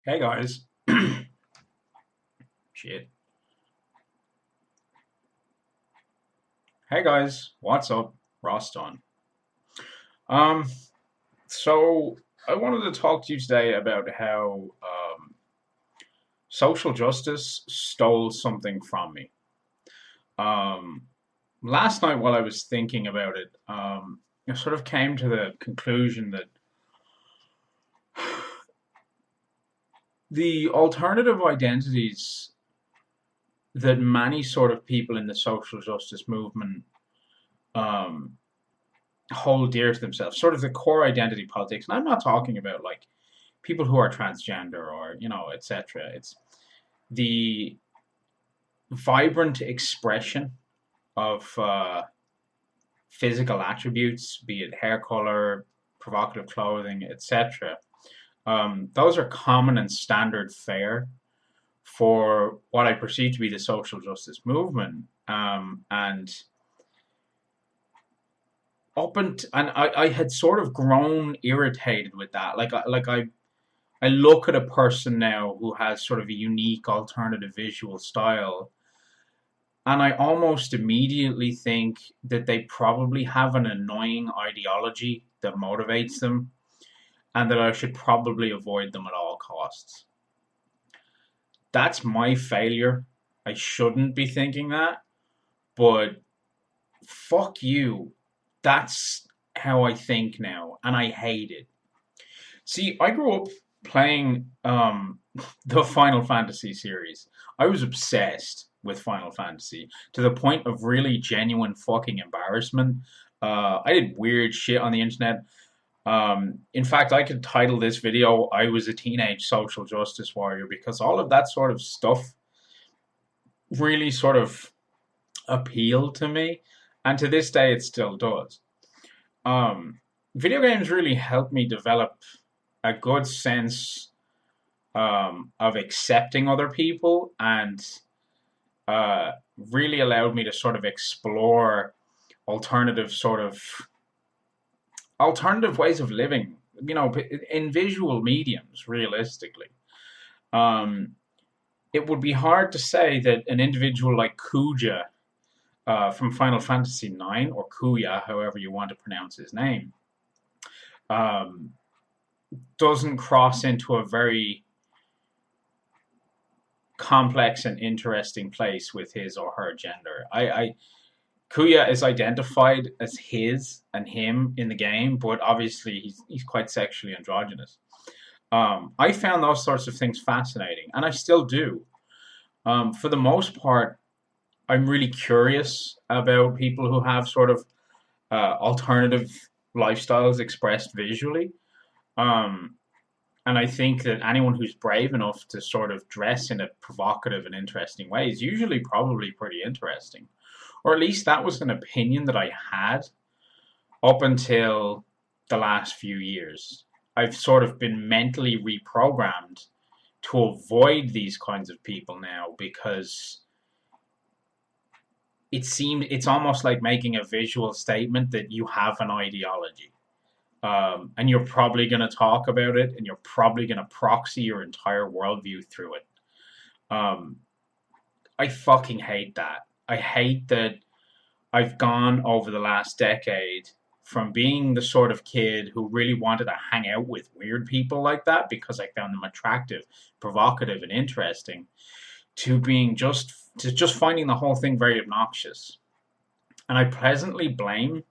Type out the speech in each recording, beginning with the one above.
Hey guys. Shit. Hey guys, what's up? RossDunneIE. Um, so I wanted to talk to you today about how social justice stole something from me. Um, Last night while I was thinking about it, I sort of came to the conclusion that the alternative identities that many sort of people in the social justice movement um, hold dear to themselves, sort of the core identity politics. And I'm not talking about like people who are transgender or etc. It's the vibrant expression of physical attributes, be it hair color, provocative clothing, etc. Those are common and standard fare for what I perceive to be the social justice movement. And I had sort of grown irritated with that. I look at a person now who has sort of a unique alternative visual style, and I almost immediately think that they probably have an annoying ideology that motivates them, and that I should probably avoid them at all costs. That's my failure. I shouldn't be thinking that, but fuck you. That's how I think now, and I hate it. See, I grew up playing the Final Fantasy series. I was obsessed with Final Fantasy to the point of really genuine fucking embarrassment. I did weird shit on the internet. In fact, I could title this video "I was a teenage social justice warrior" because all of that sort of stuff really sort of appealed to me, and to this day, it still does. Um, Video games really helped me develop a good sense of accepting other people, and uh, really allowed me to sort of explore alternative sort of alternative ways of living, in visual mediums. Realistically, um, it would be hard to say that an individual like Kuja from Final Fantasy IX, or Kuya, however you want to pronounce his name, um, doesn't cross into a very complex and interesting place with his or her gender. Kuya is identified as his and him in the game, but obviously he's quite sexually androgynous. I found those sorts of things fascinating, and I still do. For the most part, I'm really curious about people who have sort of alternative lifestyles expressed visually. Um, and I think that anyone who's brave enough to sort of dress in a provocative and interesting way is usually probably pretty interesting. Or at least that was an opinion that I had up until the last few years. I've sort of been mentally reprogrammed to avoid these kinds of people now because it's almost like making a visual statement that you have an ideology. And you're probably going to talk about it, and you're probably going to proxy your entire worldview through it. Um, I fucking hate that. I hate that I've gone over the last decade from being the sort of kid who really wanted to hang out with weird people like that because I found them attractive, provocative, and interesting, to being just finding the whole thing very obnoxious. And I pleasantly blame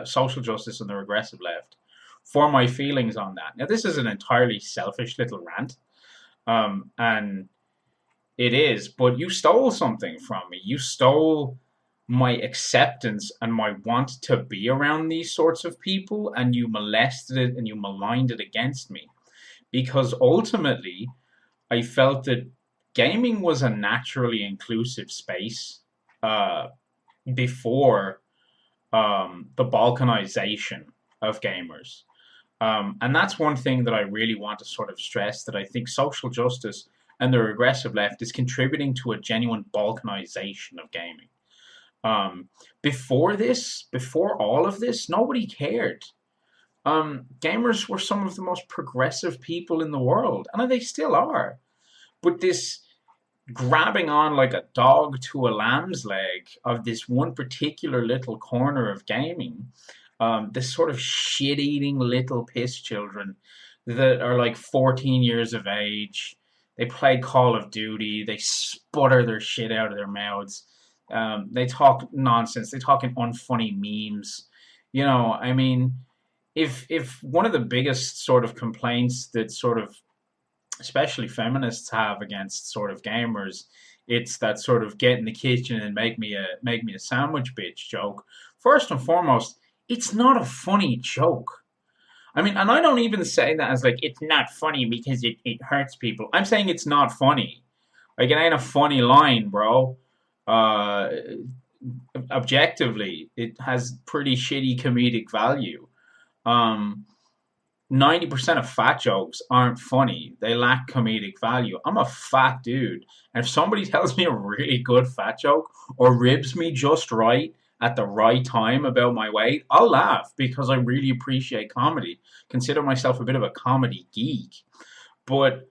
social justice and the regressive left for my feelings on that. Now, this is an entirely selfish little rant, and it is, but you stole something from me. You stole my acceptance and my want to be around these sorts of people, and you molested it and you maligned it against me. Because ultimately, I felt that gaming was a naturally inclusive space uh, before the balkanization of gamers. And that's one thing that I really want to sort of stress, that I think social justice and the regressive left is contributing to a genuine balkanization of gaming. Before all of this, nobody cared. Gamers were some of the most progressive people in the world, and they still are. But this grabbing on like a dog to a lamb's leg of this one particular little corner of gaming, this sort of shit eating little piss children that are like 14 years of age. They play Call of Duty, they sputter their shit out of their mouths. They talk nonsense, they talk in unfunny memes. I mean, if one of the biggest sort of complaints that sort of especially feminists have against sort of gamers, it's that sort of get in the kitchen and make me a sandwich bitch joke. First and foremost, it's not a funny joke. I mean, and I don't even say that as like it's not funny because it hurts people. I'm saying it's not funny. Like it ain't a funny line, bro. Uh, Objectively, it has pretty shitty comedic value. Um, 90% of fat jokes aren't funny. They lack comedic value. I'm a fat dude. And if somebody tells me a really good fat joke or ribs me just right at the right time about my weight, I'll laugh because I really appreciate comedy. Consider myself a bit of a comedy geek. But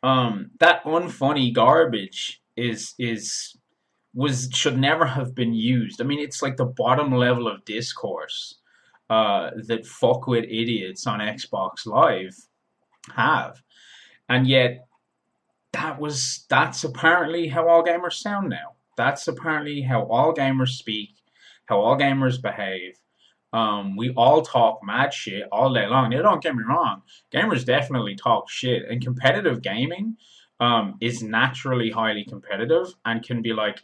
that unfunny garbage is was should never have been used. I mean, it's like the bottom level of discourse that fuckwit idiots on Xbox Live have, and yet that's apparently how all gamers sound now. That's apparently how all gamers speak, how all gamers behave. We all talk mad shit all day long. Now, don't get me wrong, gamers definitely talk shit, and competitive gaming is naturally highly competitive and can be like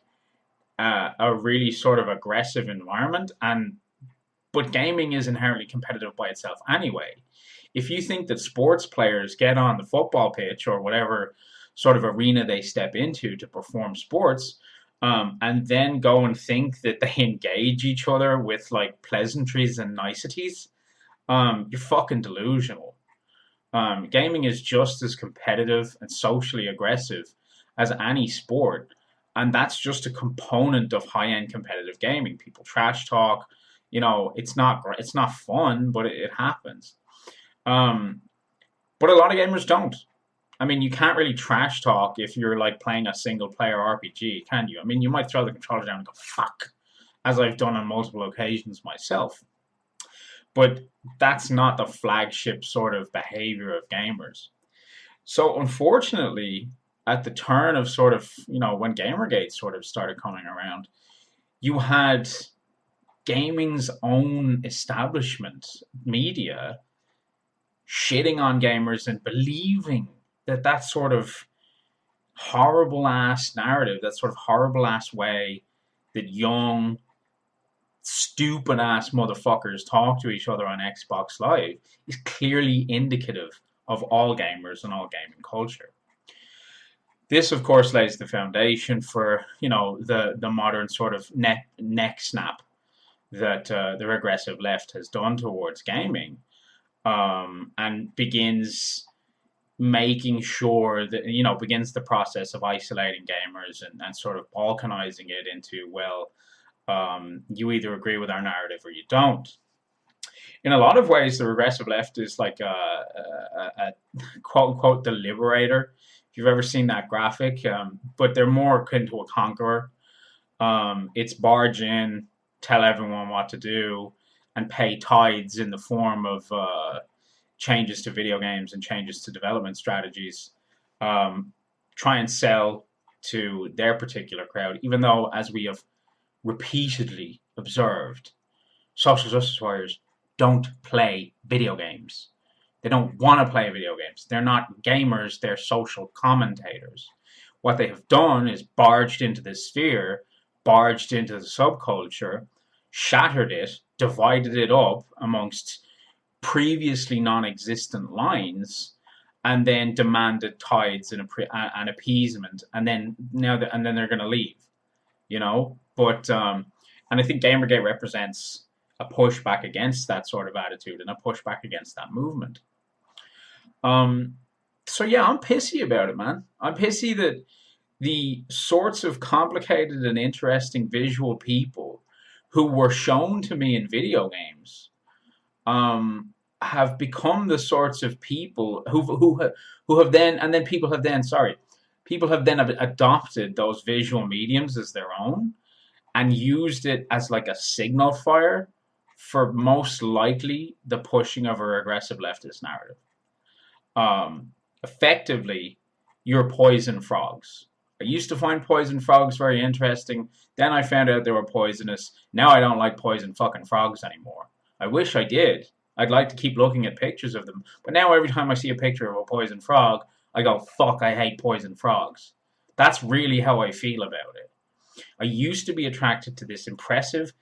a really sort of aggressive environment. But gaming is inherently competitive by itself anyway. If you think that sports players get on the football pitch or whatever sort of arena they step into to perform sports, and then go and think that they engage each other with like pleasantries and niceties, you're fucking delusional. Gaming is just as competitive and socially aggressive as any sport, and that's just a component of high-end competitive gaming. People trash talk. It's not fun, but it happens. Um, but a lot of gamers don't. I mean, you can't really trash talk if you're like playing a single-player RPG, can you? I mean, you might throw the controller down and go fuck, as I've done on multiple occasions myself. But that's not the flagship sort of behavior of gamers. So unfortunately, at the turn of sort of, when Gamergate sort of started coming around, you had gaming's own establishment media shitting on gamers and believing that sort of horrible ass narrative, that sort of horrible ass way that young, stupid ass motherfuckers talk to each other on Xbox Live is clearly indicative of all gamers and all gaming culture. This, of course, lays the foundation for the modern sort of neck snap that the regressive left has done towards gaming, and begins making sure that begins the process of isolating gamers and sort of balkanizing it into, well, you either agree with our narrative or you don't. In a lot of ways, the regressive left is like a quote unquote the liberator. If you've ever seen that graphic, but they're more akin to a conqueror. It's barge in, tell everyone what to do, and pay tithes in the form of changes to video games and changes to development strategies. Try and sell to their particular crowd, even though, as we have repeatedly observed, social justice warriors don't play video games. They don't want to play video games. They're not gamers, they're social commentators. What they have done is barged into this sphere, barged into the subculture, shattered it, divided it up amongst previously non-existent lines, and then demanded tithes and appeasement, and then they're going to leave, But and I think Gamergate represents a pushback against that sort of attitude and a pushback against that movement. So yeah, I'm pissy about it, man. I'm pissy that the sorts of complicated and interesting visual people who were shown to me in video games, have become the sorts of people who have then, and then people have then, sorry, people have then adopted those visual mediums as their own and used it as like a signal fire for most likely the pushing of a regressive leftist narrative. Effectively, you're poison frogs. I used to find poison frogs very interesting. Then I found out they were poisonous. Now I don't like poison fucking frogs anymore. I wish I did. I'd like to keep looking at pictures of them. But now every time I see a picture of a poison frog, I go, fuck, I hate poison frogs. That's really how I feel about it. I used to be attracted to this impressive,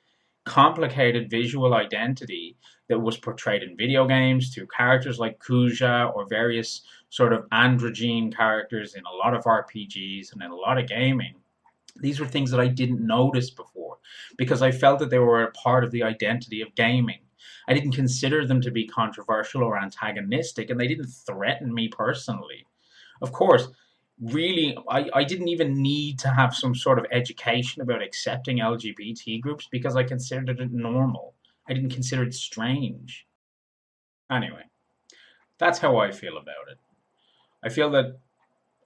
complicated visual identity that was portrayed in video games through characters like Kuja or various sort of androgyne characters in a lot of RPGs and in a lot of gaming. These were things that I didn't notice before because I felt that they were a part of the identity of gaming. I didn't consider them to be controversial or antagonistic, and they didn't threaten me personally. Of course, really, I didn't even need to have some sort of education about accepting LGBT groups because I considered it normal. I didn't consider it strange. Anyway, that's how I feel about it. I feel that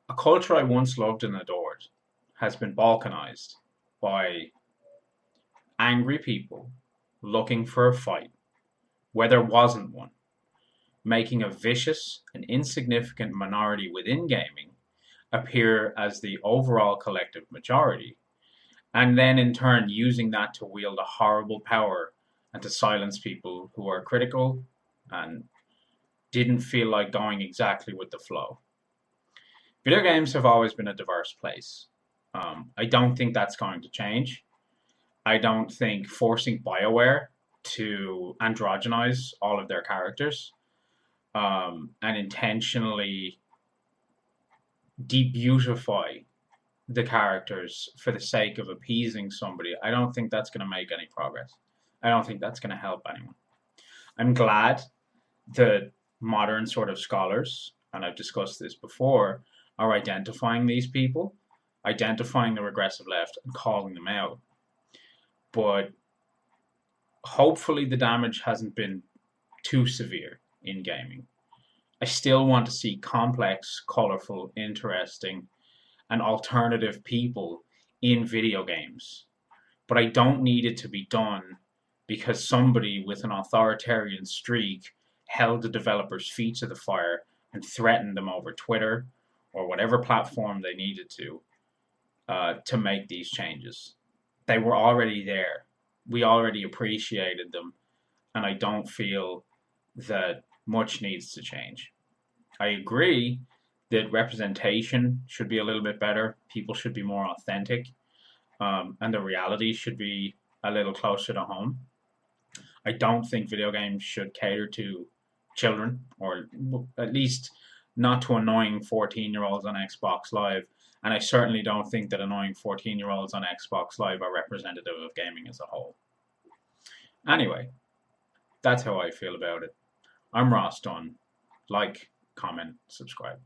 a culture I once loved and adored has been balkanized by angry people looking for a fight where there wasn't one, making a vicious and insignificant minority within gaming appear as the overall collective majority, and then in turn using that to wield a horrible power and to silence people who are critical and didn't feel like going exactly with the flow. Video games have always been a diverse place. I don't think that's going to change. I don't think forcing BioWare to androgynize all of their characters and intentionally debeautify the characters for the sake of appeasing somebody, I don't think that's going to make any progress. I don't think that's going to help anyone. I'm glad that modern sort of scholars, and I've discussed this before, are identifying these people, identifying the regressive left and calling them out. But hopefully the damage hasn't been too severe in gaming. I still want to see complex, colorful, interesting, and alternative people in video games. But I don't need it to be done because somebody with an authoritarian streak held the developers' feet to the fire and threatened them over Twitter or whatever platform they needed to make these changes. They were already there. We already appreciated them, and I don't feel that much needs to change. I agree that representation should be a little bit better. People should be more authentic, and the reality should be a little closer to home. I don't think video games should cater to children, or at least not to annoying 14-year-olds on Xbox Live. And I certainly don't think that annoying 14-year-olds on Xbox Live are representative of gaming as a whole. Anyway, that's how I feel about it. I'm Ross Dunn. Like, comment, subscribe.